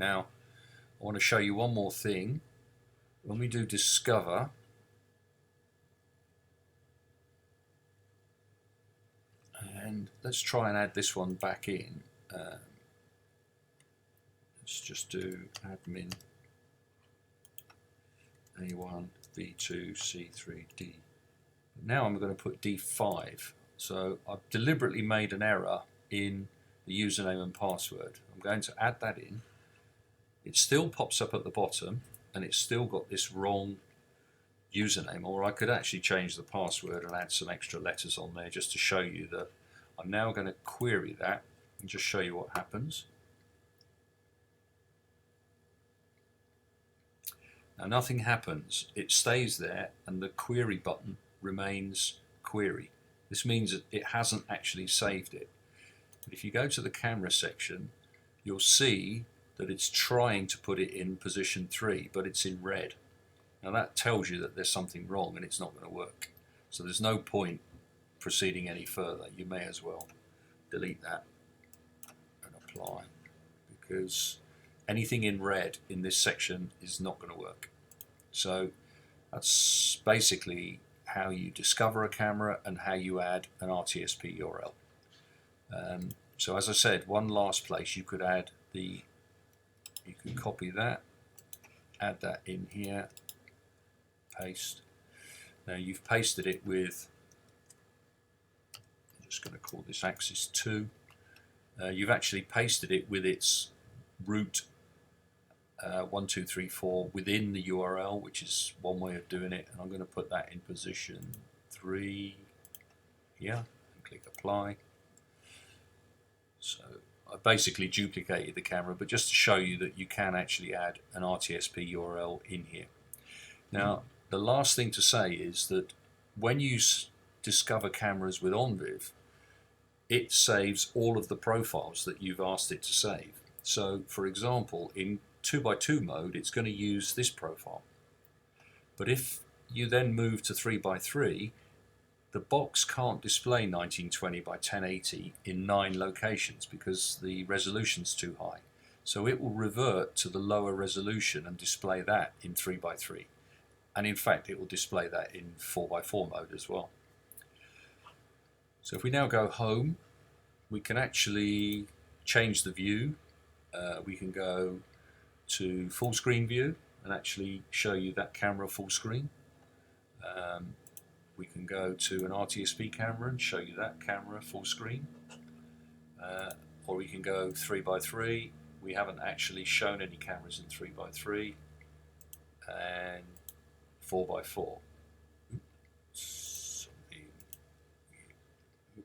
Now, I want to show you one more thing. When we do discover, and let's try and add this one back in. Let's just do admin A1, B2, C3, D. Now I'm going to put D5. So I've deliberately made an error in the username and password. I'm going to add that in. It still pops up at the bottom and it's still got this wrong username, or I could actually change the password and add some extra letters on there just to show you that I'm now going to query that and just show you what happens. Now nothing happens, it stays there and the query button remains query. This means that it hasn't actually saved it. But if you go to the camera section, you'll see that it's trying to put it in position 3, but it's in red. Now that tells you that there's something wrong and it's not going to work. So there's no point proceeding any further. You may as well delete that and apply, because anything in red in this section is not going to work. So that's basically how you discover a camera and how you add an RTSP URL. So as I said, one last place you could add you can copy that, add that in here, paste. Now you've pasted it with, I'm just going to call this axis 2. You've actually pasted it with its root 1, 2, 3, 4 within the URL, which is one way of doing it, and I'm going to put that in position 3 here and click apply. So I basically duplicated the camera, but just to show you that you can actually add an RTSP URL in here. Now the last thing to say is that when you discover cameras with ONVIF, it saves all of the profiles that you've asked it to save. So for example, in 2x2 mode it's going to use this profile, but if you then move to 3x3, the box can't display 1920 by 1080 in 9 locations because the resolution's too high. So it will revert to the lower resolution and display that in 3x3, and in fact it will display that in 4x4 mode as well. So if we now go home, we can actually change the view. We can go to full screen view and actually show you that camera full screen. We can go to an RTSP camera and show you that camera full screen. Or we can go 3x3. We haven't actually shown any cameras in 3x3 and 4x4.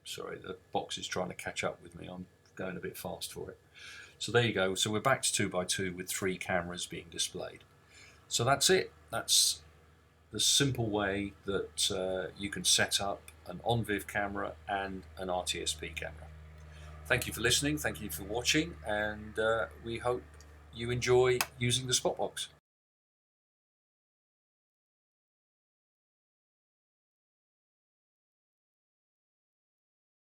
Sorry, the box is trying to catch up with me. I'm going a bit fast for it. So there you go. So we're back to 2x2 with 3 cameras being displayed. So that's it. That's the simple way that you can set up an ONVIF camera and an RTSP camera. Thank you for listening. Thank you for watching, and we hope you enjoy using the Spotbox.